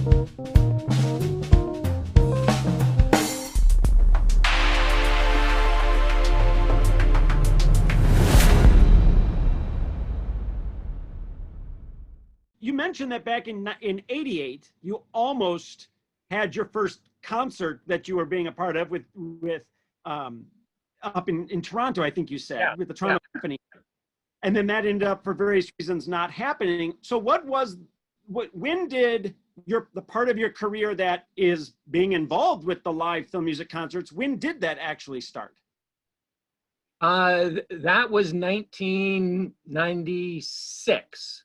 You mentioned that back in '88, you almost had your first concert that you were being a part of with up in Toronto, I think you said, Yeah, with the Toronto Symphony. And then that ended up for various reasons not happening. So when did the part of your career that is being involved with the live film music concerts, when did that actually start? That was 1996.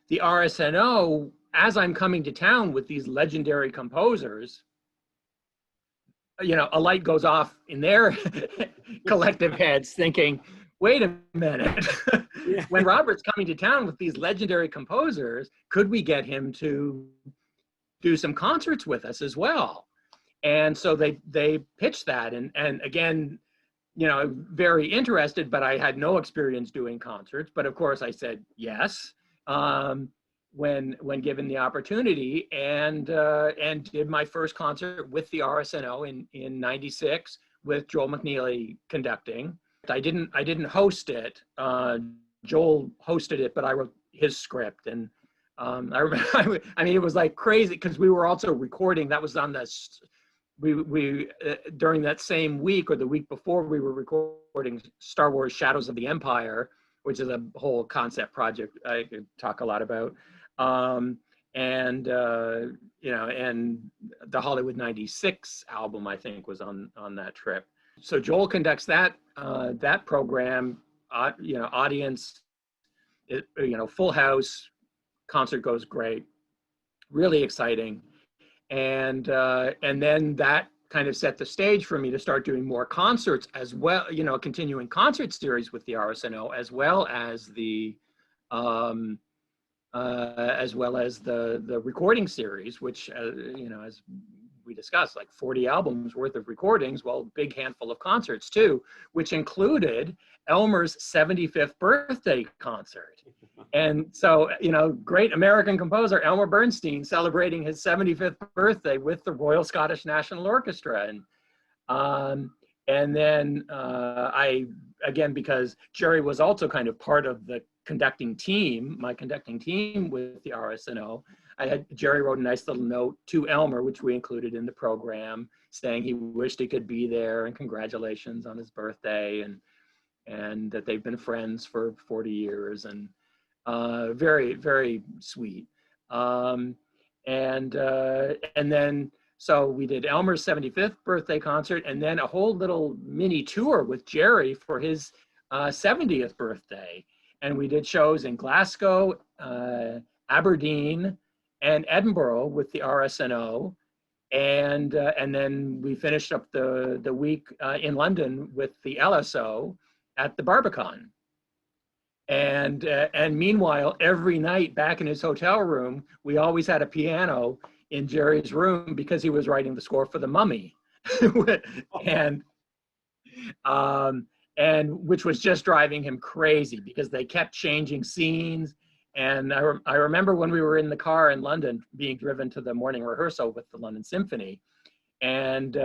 The RSNO, as I'm coming to town with these legendary composers, you know, a light goes off in their collective heads thinking, wait a minute, Yeah. when Robert's coming to town with these legendary composers, could we get him to do some concerts with us as well? And so they pitched that, and again, you know, very interested, but I had no experience doing concerts. But of course I said yes when given the opportunity, and did my first concert with the RSNO in '96 with Joel McNeely conducting. I didn't host it. Joel hosted it, but I wrote his script, and I remember, I mean, it was like crazy because we were also recording. That was on the we during that same week or the week before, we were recording Star Wars Shadows of the Empire, which is a whole concept project I could talk a lot about. You know, and the Hollywood '96 album, I think, was on that trip. So Joel conducts that program, you know, audience, you know, full house, concert goes great, really exciting. And then that kind of set the stage for me to start doing more concerts as well, you know, a continuing concert series with the RSNO, as well as the recording series, which, you know, as we discussed, like 40 albums worth of recordings, well, big handful of concerts too, which included Elmer's 75th birthday concert. And so, you know, great American composer Elmer Bernstein celebrating his 75th birthday with the Royal Scottish National Orchestra. And then I, again, because Jerry was also kind of part of the conducting team, my conducting team with the RSNO, Jerry wrote a nice little note to Elmer, which we included in the program, saying he wished he could be there and congratulations on his birthday, and that they've been friends for 40 years, and very, very sweet. And then, so we did Elmer's 75th birthday concert, and then a whole little mini tour with Jerry for his 70th birthday. And we did shows in Glasgow, Aberdeen, and Edinburgh with the RSNO. And then we finished up the week in London with the LSO at the Barbican. And meanwhile, every night back in his hotel room, we always had a piano in Jerry's room because he was writing the score for The Mummy. And which was just driving him crazy because they kept changing scenes. And I remember when we were in the car in London being driven to the morning rehearsal with the London Symphony, and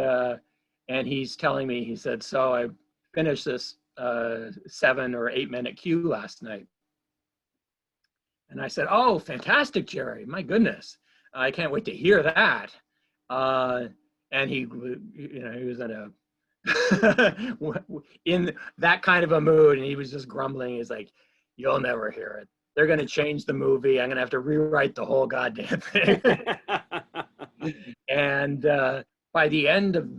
he's telling me, he said, so I finished this 7 or 8 minute cue last night. And I said, oh, fantastic, Jerry, my goodness, I can't wait to hear that. And he, you know, he was in that kind of a mood, and he was just grumbling. He's like, you'll never hear it. They're going to change the movie. I'm going to have to rewrite the whole goddamn thing. And by the end of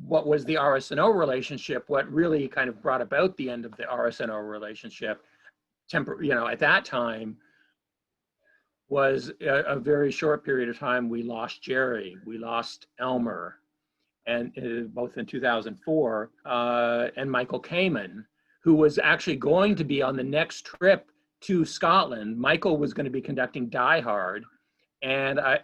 what was the RSNO relationship, what really kind of brought about the end of the RSNO relationship, you know, at that time, was a very short period of time. We lost Jerry, we lost Elmer, and both in 2004, and Michael Kamen, who was actually going to be on the next trip to Scotland. Michael was going to be conducting Die Hard, and I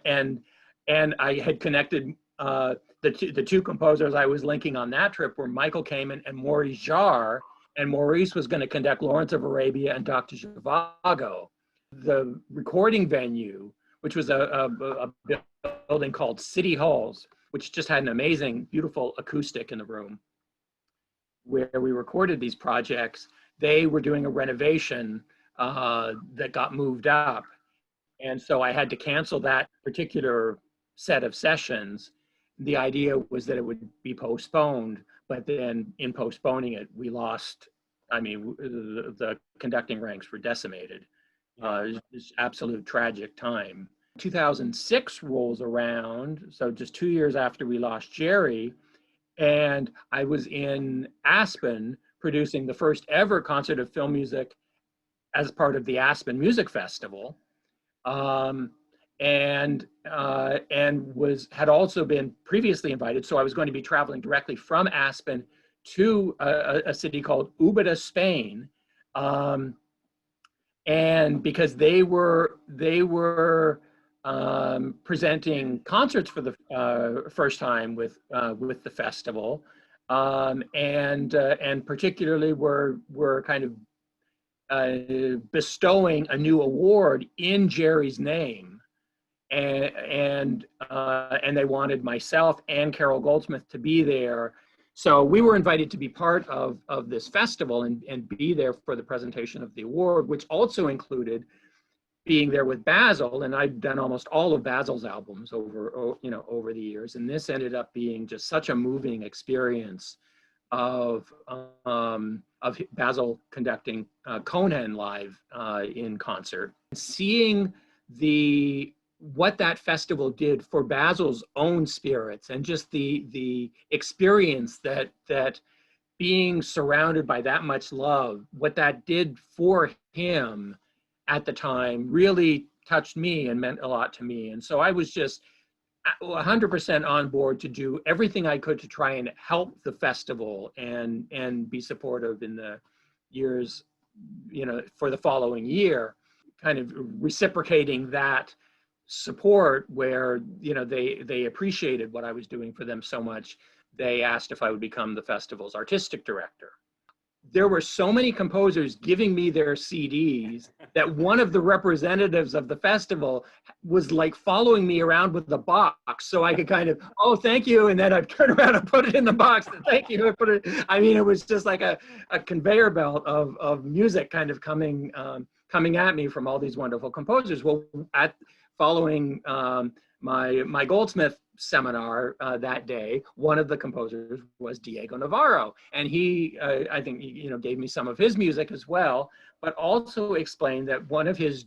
had connected the two composers I was linking on that trip were Michael Kamen and Maurice Jarre, and Maurice was going to conduct Lawrence of Arabia and Dr. Zhivago. The recording venue, which was a building called City Halls, which just had an amazing, beautiful acoustic in the room where we recorded these projects. They were doing a renovation that got moved up. And so I had to cancel that particular set of sessions. The idea was that it would be postponed, but then in postponing it, we lost, I mean, the conducting ranks were decimated. It was absolute tragic time. 2006 rolls around, so just 2 years after we lost Jerry, and I was in Aspen producing the first ever concert of film music as part of the Aspen Music Festival, and had also been previously invited. So I was going to be traveling directly from Aspen to a city called Ubeda, Spain, and because they were presenting concerts for the first time with the festival, and particularly were kind of bestowing a new award in Jerry's name, and they wanted myself and Carol Goldsmith to be there. So we were invited to be part of this festival and be there for the presentation of the award, which also included being there with Basil. And I've done almost all of Basil's albums over the years. And this ended up being just such a moving experience of Basil conducting Conan live in concert. Seeing what that festival did for Basil's own spirits, and just the experience that being surrounded by that much love, what that did for him at the time really touched me and meant a lot to me. And so I was just 100% on board to do everything I could to try and help the festival and be supportive in the years, for the following year, kind of reciprocating that support where, they appreciated what I was doing for them so much. They asked if I would become the festival's artistic director. There were so many composers giving me their CDs that one of the representatives of the festival was like following me around with the box, so I could kind of, oh, thank you, and then I'd turn around and put it in the box, and thank you, and put it. I mean, it was just like a conveyor belt of music kind of coming at me from all these wonderful composers. Well, following my Goldsmith seminar that day, one of the composers was Diego Navarro, and he, I think, gave me some of his music as well, but also explained that one of his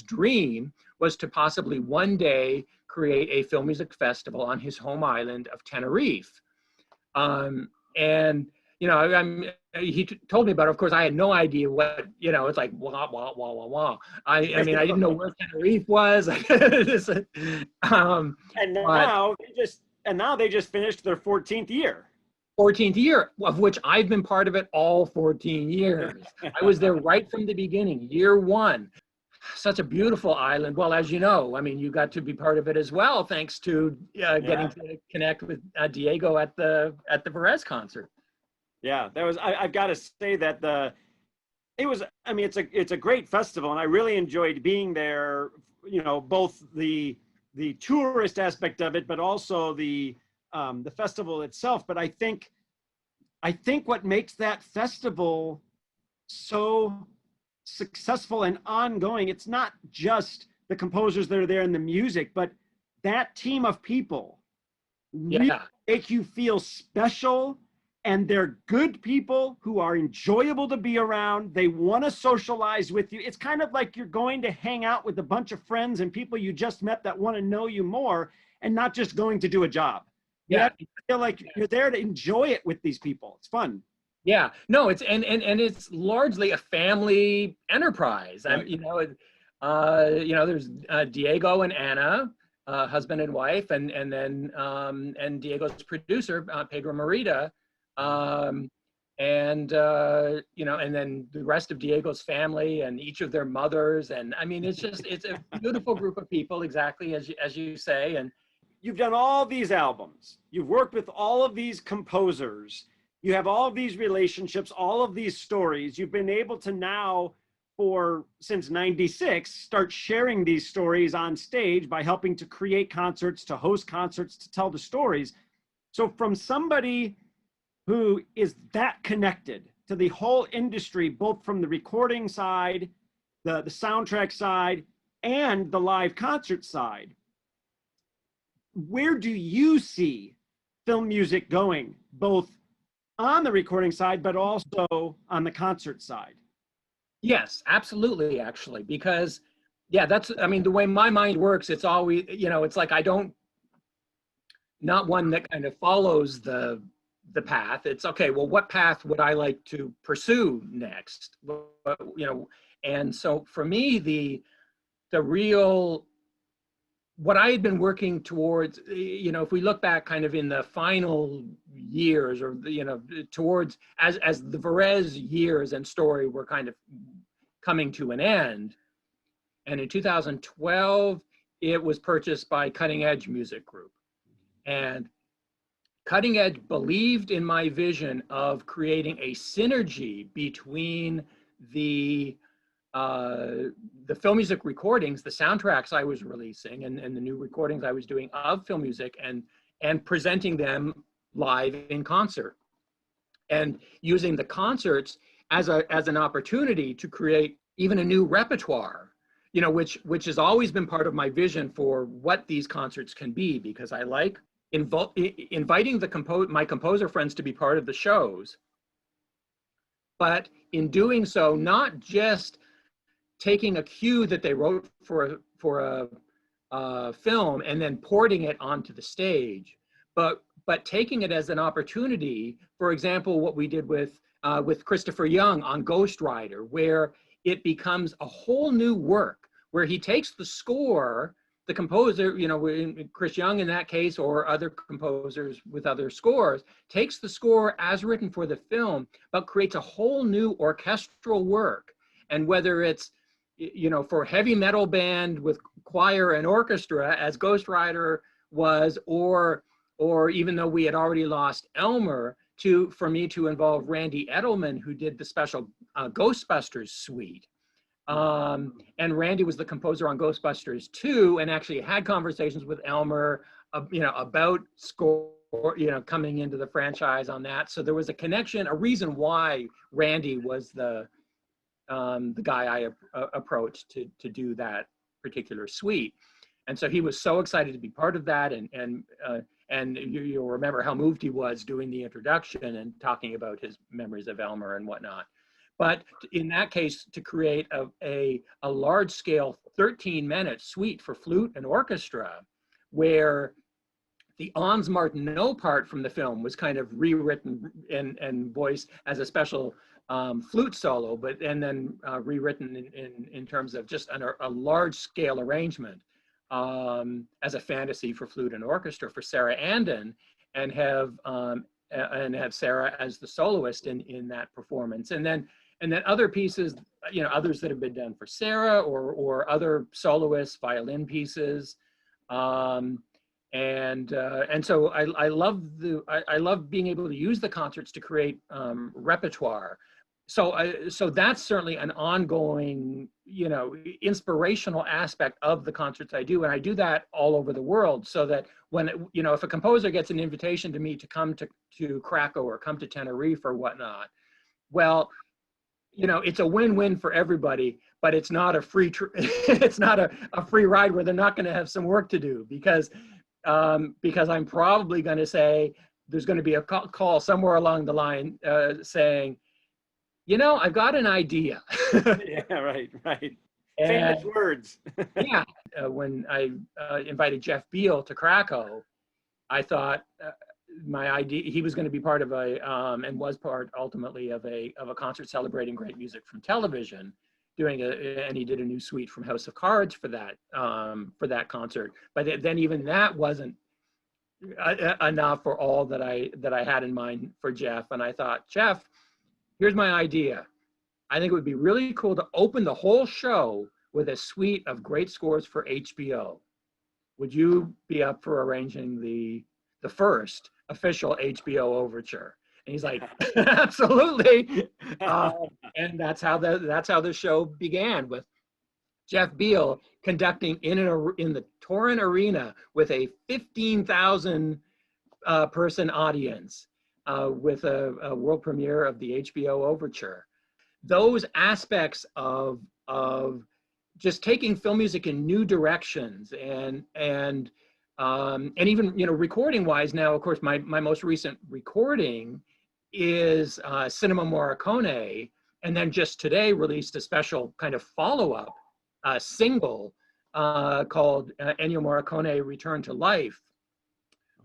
dream was to possibly one day create a film music festival on his home island of Tenerife. And he told me about it. Of course, I had no idea what, it's like, wah, wah, wah, wah, wah. I mean, I didn't know where Tenerife was. And now they just finished their 14th year. 14th year, of which I've been part of it all 14 years. I was there right from the beginning, year one. Such a beautiful island. Well, as you know, I mean, you got to be part of it as well, thanks to getting to connect with Diego at the Perez concert. Yeah, that was. I've got to say that it's a great festival, and I really enjoyed being there. Both the tourist aspect of it, but also the festival itself. But I think what makes that festival so successful and ongoing, it's not just the composers that are there and the music, but that team of people really make you feel special. And they're good people who are enjoyable to be around. They want to socialize with you. It's kind of like you're going to hang out with a bunch of friends and people you just met that want to know you more, and not just going to do a job. Yeah. You feel like you're there to enjoy it with these people. It's fun. Yeah. No, it's and it's largely a family enterprise. Right. There's Diego and Anna, husband and wife, and then and Diego's producer, Pedro Morita. And then the rest of Diego's family and each of their mothers. And I mean, it's a beautiful group of people, exactly as you say. And you've done all these albums. You've worked with all of these composers. You have all of these relationships, all of these stories. You've been able to now since '96, start sharing these stories on stage by helping to create concerts, to host concerts, to tell the stories. So from somebody who is that connected to the whole industry, both from the recording side, the soundtrack side, and the live concert side, where do you see film music going, both on the recording side, but also on the concert side? Yes, absolutely, actually, because yeah, that's, I mean, the way my mind works, it's always, you know, it's like not one that kind of follows the path. It's okay, well, what path would I like to pursue next? You know, and so for me, the real, what I had been working towards, you know, if we look back kind of in the final years, or, you know, towards, as the Varese years and story were kind of coming to an end, and in 2012, it was purchased by Cutting Edge Music Group. And Cutting Edge believed in my vision of creating a synergy between the film music recordings, the soundtracks I was releasing, and the new recordings I was doing of film music, and presenting them live in concert, and using the concerts as an opportunity to create even a new repertoire, you know, which has always been part of my vision for what these concerts can be, because I like inviting my composer friends to be part of the shows, but in doing so, not just taking a cue that they wrote for a film and then porting it onto the stage, but taking it as an opportunity. For example, what we did with Christopher Young on Ghost Rider, where it becomes a whole new work, where he takes the score, the composer, you know, Chris Young in that case, or other composers with other scores, takes the score as written for the film, but creates a whole new orchestral work. And whether it's, you know, for heavy metal band with choir and orchestra, as Ghost Rider was, or even though we had already lost Elmer, for me to involve Randy Edelman, who did the special Ghostbusters suite. And Randy was the composer on Ghostbusters 2, and actually had conversations with Elmer, you know, about score, you know, coming into the franchise on that. So there was a connection, a reason why Randy was the guy I approached to do that particular suite. And so he was so excited to be part of that, and you'll remember how moved he was doing the introduction and talking about his memories of Elmer and whatnot. But in that case, to create a large-scale 13-minute suite for flute and orchestra, where the Ons Martineau part from the film was kind of rewritten and voiced as a special flute solo, and then rewritten in terms of just a large-scale arrangement as a fantasy for flute and orchestra for Sara Andon, and have Sara as the soloist in that performance, and then other pieces, you know, others that have been done for Sara, or other soloists, violin pieces, and so I love being able to use the concerts to create repertoire. So that's certainly an ongoing, you know, inspirational aspect of the concerts I do, and I do that all over the world. So that when, you know, if a composer gets an invitation to me to come to Krakow or come to Tenerife or whatnot, well, you know, it's a win-win for everybody, but it's not a free it's not a free ride where they're not going to have some work to do, because I'm probably going to say, there's going to be a call somewhere along the line saying, you know, I've got an idea. Yeah, right. Famous words. Yeah, when I invited Jeff Beal to Krakow, I thought my idea, he was going to be part of and was part ultimately of a concert celebrating great music from television, and he did a new suite from House of Cards for that concert. But then even that wasn't enough for all that I had in mind for Jeff. And I thought, Jeff, here's my idea. I think it would be really cool to open the whole show with a suite of great scores for HBO. Would you be up for arranging the first official HBO overture? And he's like, absolutely. And that's how the show began, with Jeff Beal conducting in the Torrin Arena with a 15,000 person audience, with a world premiere of the HBO Overture. Those aspects of just taking film music in new directions, and even, you know, recording wise now, of course, my most recent recording is Cinema Morricone, and then just today released a special kind of follow-up single called Ennio Morricone Return to Life,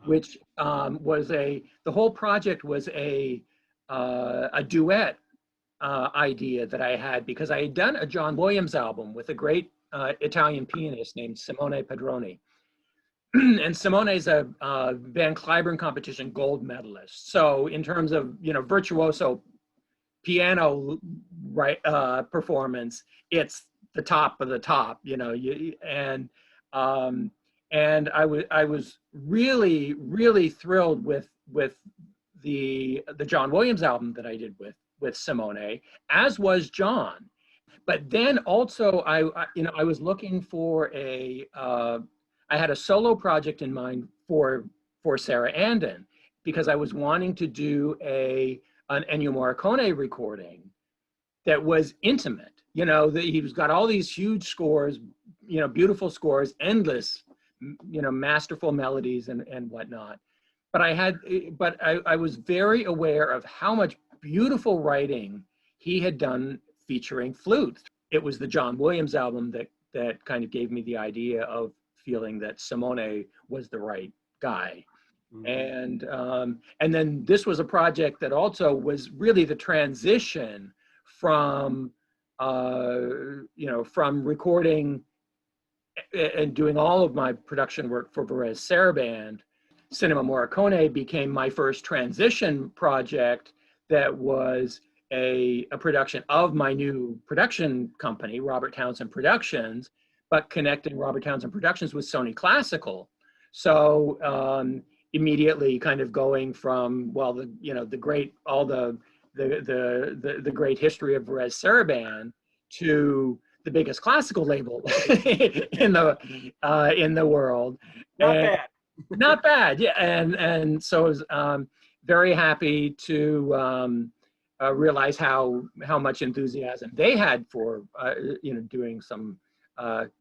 which was the whole project was a duet idea that I had, because I had done a John Williams album with a great Italian pianist named Simone Pedroni. And Simone's a Van Cliburn competition gold medalist. So in terms of, you know, virtuoso piano performance, it's the top of the top, you know. And I was really thrilled with the John Williams album that I did with Simone, as was John. But then also I was looking for I had a solo project in mind for Sara Andon, because I was wanting to do an Ennio Morricone recording that was intimate. You know, he's got all these huge scores, you know, beautiful scores, endless, you know, masterful melodies and whatnot. But I was very aware of how much beautiful writing he had done featuring flute. It was the John Williams album that kind of gave me the idea of feeling that Simone was the right guy. Mm-hmm. And then this was a project that also was really the transition from from recording and doing all of my production work for Varese Saraband. Cinema Morricone became my first transition project that was a production of my new production company, Robert Townson Productions, but connecting Robert Townson Productions with Sony Classical. So immediately kind of going from, well, the great history of Varese Saraband to the biggest classical label in the world. Not bad, yeah. And so I was very happy to realize how much enthusiasm they had for doing some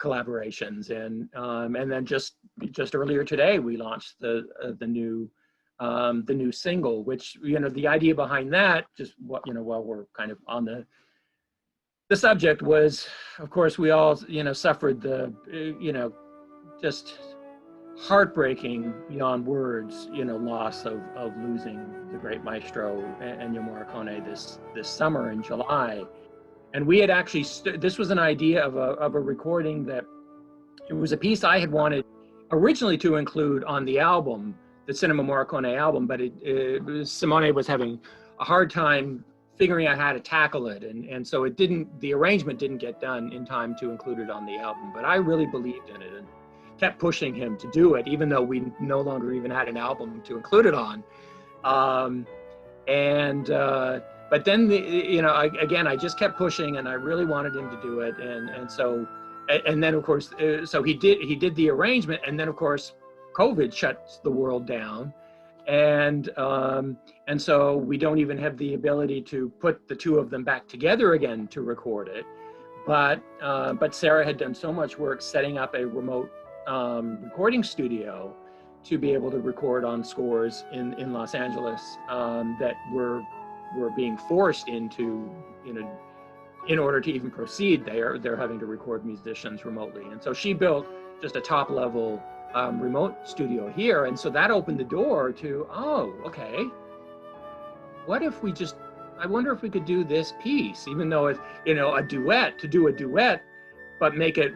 collaborations, and then just earlier today we launched the new single, which, you know, the idea behind that, just while we're kind of on the subject, was, of course, we all suffered the just heartbreaking beyond words loss of losing the great maestro Ennio Morricone this summer in July. And we had actually this was an idea of a recording that it was a piece I had wanted originally to include on the album, the Cinema Morricone album, but Simone was having a hard time figuring out how to tackle it, and so the arrangement didn't get done in time to include it on the album. But I really believed in it and kept pushing him to do it, even though we no longer even had an album to include it on. But then I just kept pushing, and I really wanted him to do it, and then of course so he did the arrangement, and then of course COVID shuts the world down, and so we don't even have the ability to put the two of them back together again to record it. But Sara had done so much work setting up a remote recording studio to be able to record on scores in Los Angeles that were being forced into, in order to even proceed, they're having to record musicians remotely. And so she built just a top level remote studio here. And so that opened the door to, oh, okay, what if I wonder if we could do this piece, even though it's, to do a duet, but make it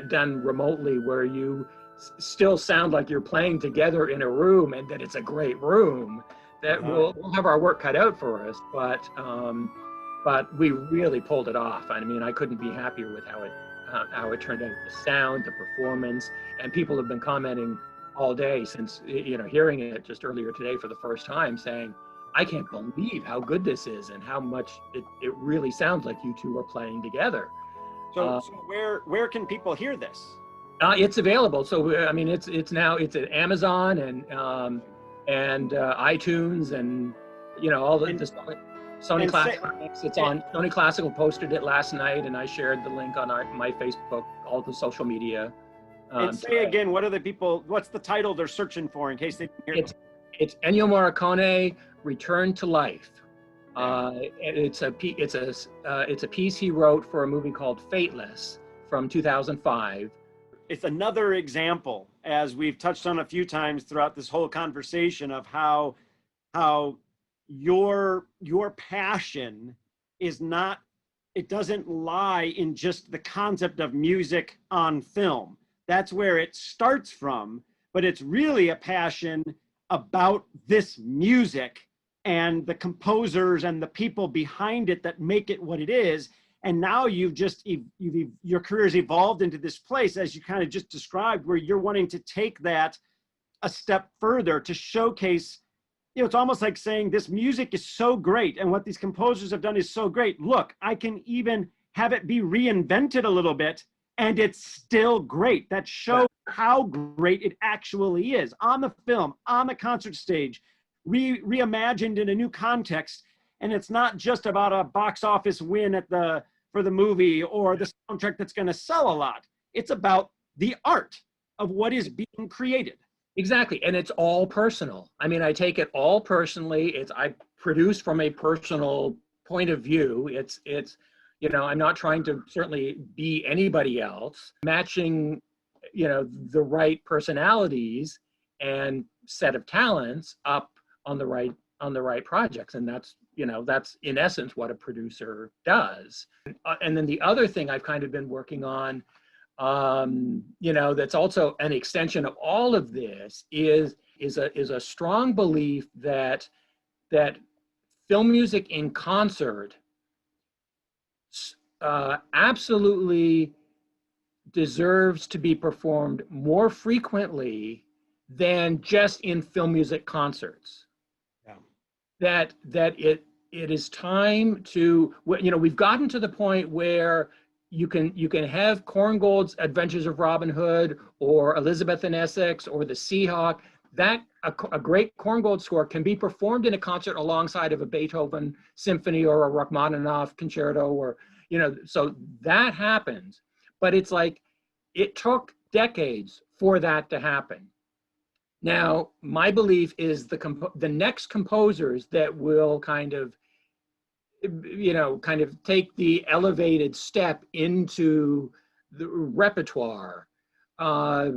done remotely, where you still sound like you're playing together in a room, and that it's a great room. That we'll have our work cut out for us, but we really pulled it off. I mean, I couldn't be happier with how it turned out, the sound, the performance, and people have been commenting all day since hearing it just earlier today for the first time, saying, I can't believe how good this is and how much it really sounds like you two are playing together. So where can people hear this? It's available. So I mean, it's at Amazon and iTunes and all the Sony Classics. It's on Sony Classical. Posted it last night, and I shared the link on my Facebook, all the social media. And say again, what's the title they're searching for in case they didn't hear? It's Ennio Morricone, Return to Life. It's a piece he wrote for a movie called Fateless from 2005. It's another example, as we've touched on a few times throughout this whole conversation, of how your passion is not, it doesn't lie in just the concept of music on film. That's where it starts from, but it's really a passion about this music and the composers and the people behind it that make it what it is. And now your career's evolved into this place, as you kind of just described, where you're wanting to take that a step further to showcase, it's almost like saying this music is so great and what these composers have done is so great. Look, I can even have it be reinvented a little bit and it's still great. That shows how great it actually is on the film, on the concert stage, reimagined in a new context. And it's not just about a box office win for the movie or the soundtrack that's going to sell a lot. It's about the art of what is being created. Exactly. And it's all personal. I mean, I take it all personally. I produce from a personal point of view. It's I'm not trying to certainly be anybody else. Matching, the right personalities and set of talents up on the right projects. And that's in essence what a producer does. And then the other thing I've kind of been working on, that's also an extension of all of this is a strong belief that film music in concert absolutely deserves to be performed more frequently than just in film music concerts. That it is time to, we've gotten to the point where you can have Korngold's Adventures of Robin Hood or Elizabeth in Essex or the Seahawk. That a great Korngold score can be performed in a concert alongside of a Beethoven symphony or a Rachmaninoff concerto, or so that happens. But it's like it took decades for that to happen. Now, my belief is the next composers that will kind of take the elevated step into the repertoire. I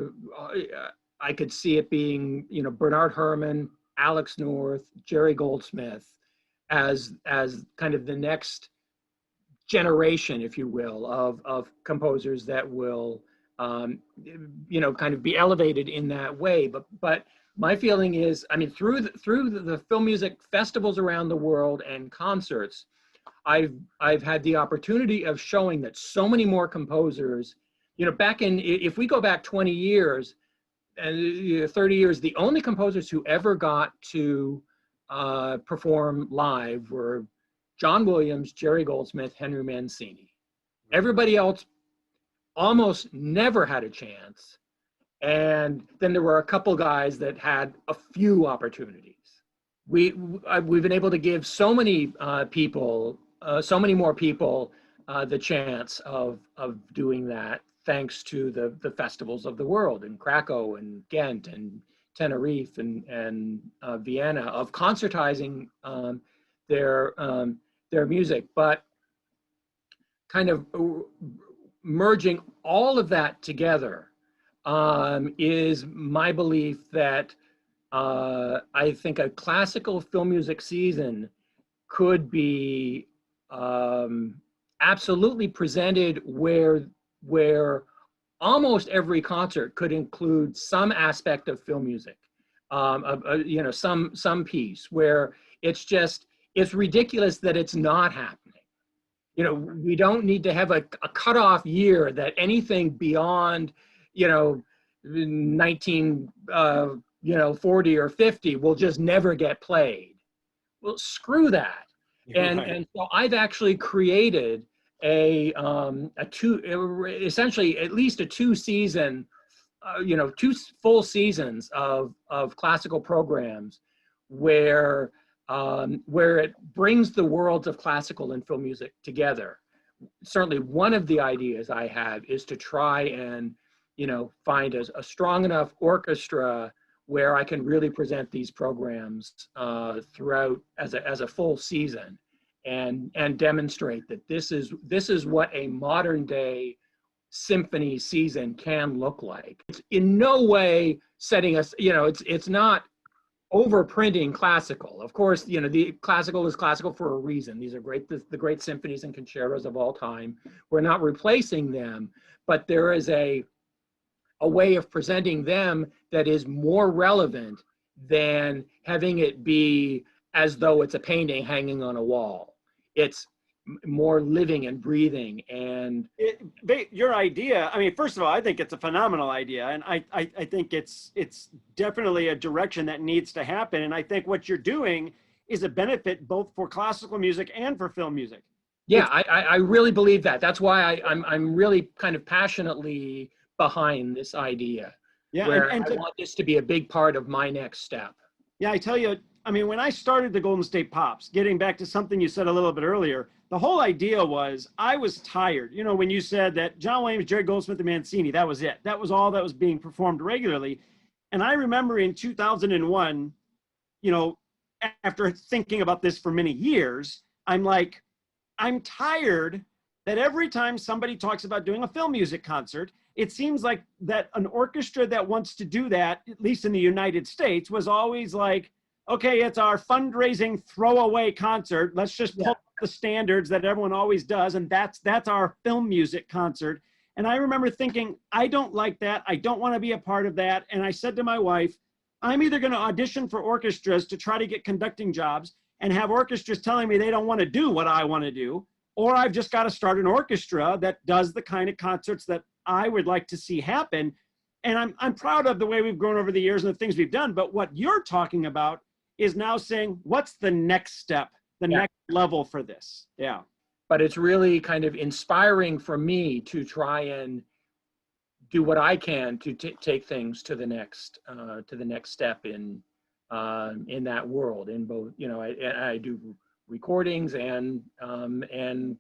could see it being, Bernard Herrmann, Alex North, Jerry Goldsmith as kind of the next generation, if you will, of composers that will kind of be elevated in that way. But my feeling is, I mean, through the film music festivals around the world and concerts, I've had the opportunity of showing that so many more composers, if we go back 20 years and 30 years, the only composers who ever got to perform live were John Williams, Jerry Goldsmith, Henry Mancini. Everybody else almost never had a chance. And then there were a couple guys that had a few opportunities. We've been able to give so many people, so many more people the chance of doing that, thanks to the festivals of the world in Krakow and Ghent and Tenerife and Vienna, of concertizing their music, but kind of merging all of that together is my belief that I think a classical film music season could be absolutely presented where almost every concert could include some aspect of film music, some piece where it's ridiculous that it's not happening. We don't need to have a cutoff year that anything beyond 1940 or 50 will just never get played. well, screw that. And so I've actually created essentially at least a 2-season, two full seasons of classical programs where it brings the worlds of classical and film music together. Certainly one of the ideas I have is to try and, find a strong enough orchestra where I can really present these programs throughout as a full season, and demonstrate that this is what a modern day symphony season can look like. It's in no way setting us, it's not overprinting classical. Of course, the classical is classical for a reason. These are the great symphonies and concertos of all time. We're not replacing them, but there is a way of presenting them that is more relevant than having it be as though it's a painting hanging on a wall. It's more living and breathing. And your idea, I mean, first of all, I think it's a phenomenal idea, and I think it's definitely a direction that needs to happen. And I think what you're doing is a benefit both for classical music and for film music. Yeah, I really believe that. That's why I'm really kind of passionately behind this idea. Yeah, where I want this to be a big part of my next step. Yeah, I tell you, I mean, when I started the Golden State Pops, getting back to something you said a little bit earlier, the whole idea was I was tired. When you said that John Williams, Jerry Goldsmith, and Mancini, that was it. That was all that was being performed regularly. And I remember in 2001, after thinking about this for many years, I'm like, I'm tired that every time somebody talks about doing a film music concert, it seems like that an orchestra that wants to do that, at least in the United States, was always like, okay, it's our fundraising throwaway concert. Let's just pull up the standards that everyone always does, and that's our film music concert. And I remember thinking, I don't like that. I don't want to be a part of that. And I said to my wife, I'm either going to audition for orchestras to try to get conducting jobs and have orchestras telling me they don't want to do what I want to do, or I've just got to start an orchestra that does the kind of concerts that I would like to see happen. And I'm proud of the way we've grown over the years and the things we've done. But what you're talking about is now saying, what's the next step, the next level for this? Yeah. But it's really kind of inspiring for me to try and do what I can to take things to the next step in that world. In both, I do recordings and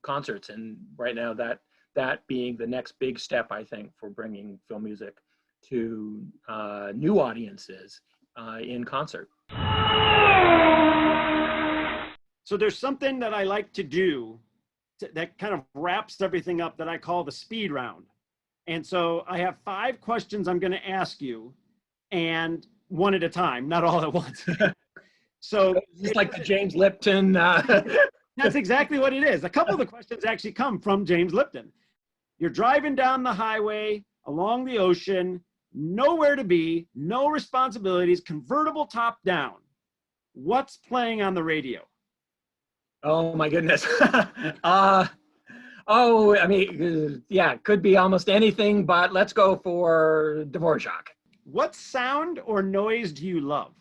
concerts, and right now that being the next big step, I think, for bringing film music to new audiences in concert. So there's something that I like to do that kind of wraps everything up that I call the speed round. And so I have 5 questions I'm going to ask you, and one at a time, not all at once. So it's like the James Lipton. That's exactly what it is. A couple of the questions actually come from James Lipton. You're driving down the highway along the ocean, nowhere to be, no responsibilities, convertible top down. What's playing on the radio? Oh my goodness. I mean, yeah, could be almost anything, but let's go for Dvorak. What sound or noise do you love?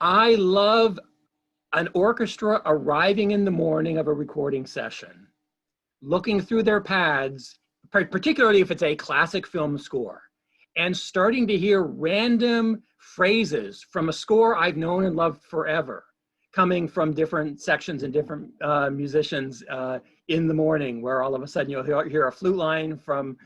I love an orchestra arriving in the morning of a recording session, looking through their pads, particularly if it's a classic film score, and starting to hear random phrases from a score I've known and loved forever, coming from different sections and different musicians in the morning, where all of a sudden you'll hear a flute line from,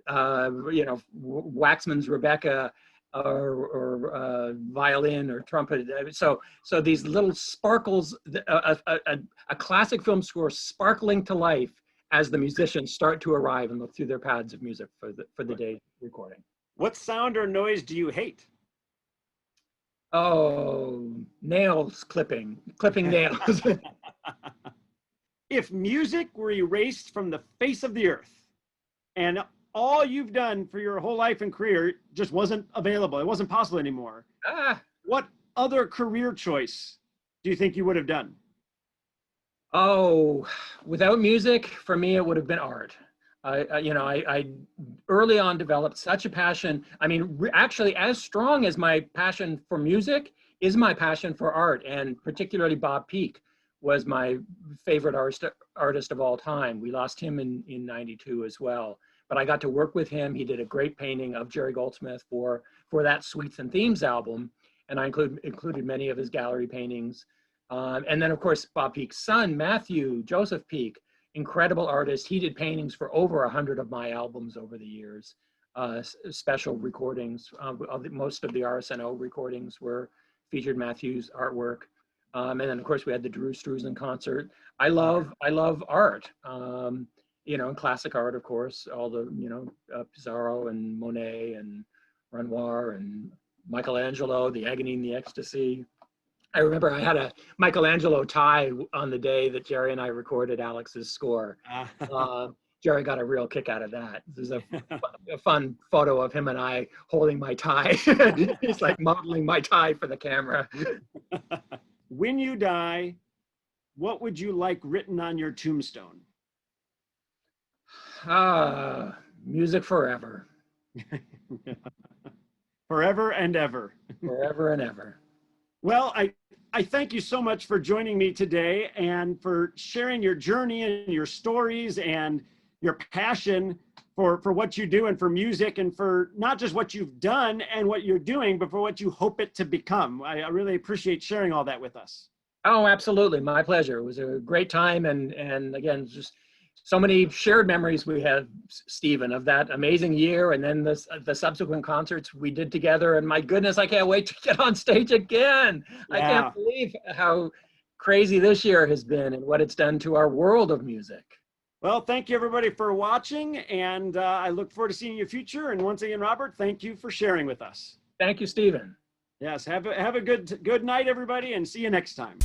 Waxman's Rebecca, or violin or trumpet. So these little sparkles, a classic film score sparkling to life as the musicians start to arrive and look through their pads of music for the day recording. What sound or noise do you hate? Oh, nails clipping nails. If music were erased from the face of the earth and all you've done for your whole life and career just wasn't available, it wasn't possible anymore, what other career choice do you think you would have done? Oh, without music, for me, it would have been art. I early on developed such a passion. I mean, actually, as strong as my passion for music is my passion for art, and particularly Bob Peak was my favorite artist of all time. We lost him in 92 as well, but I got to work with him. He did a great painting of Jerry Goldsmith for that Suites and Themes album, and I included many of his gallery paintings. And then of course, Bob Peak's son, Matthew Joseph Peak, incredible artist. He did paintings for over 100 of my albums over the years, special recordings. Most of the RSNO recordings featured Matthew's artwork. And then of course we had the Drew Struzan concert. I love art, you know, and classic art, of course, all the, you know, Pissarro and Monet and Renoir and Michelangelo, the Agony and the Ecstasy. I remember I had a Michelangelo tie on the day that Jerry and I recorded Alex's score. Jerry got a real kick out of that. There's a fun photo of him and I holding my tie. He's like modeling my tie for the camera. When you die, what would you like written on your tombstone? Music forever. Forever and ever. Forever and ever. Well, I thank you so much for joining me today and for sharing your journey and your stories and your passion for what you do and for music, and for not just what you've done and what you're doing, but for what you hope it to become. I really appreciate sharing all that with us. Oh, absolutely. My pleasure. It was a great time. And again, just so many shared memories we have, Stephen, of that amazing year, and then the subsequent concerts we did together. And my goodness, I can't wait to get on stage again. Yeah. I can't believe how crazy this year has been and what it's done to our world of music. Well, thank you everybody for watching, and I look forward to seeing you in the future. And once again, Robert, thank you for sharing with us. Thank you, Stephen. Yes, have a good night, everybody, and see you next time.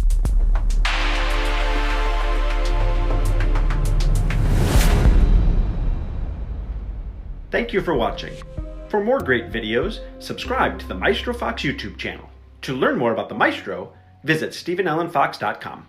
Thank you for watching. For more great videos, subscribe to the Maestro Fox YouTube channel. To learn more about the Maestro, visit StevenAllenFox.com.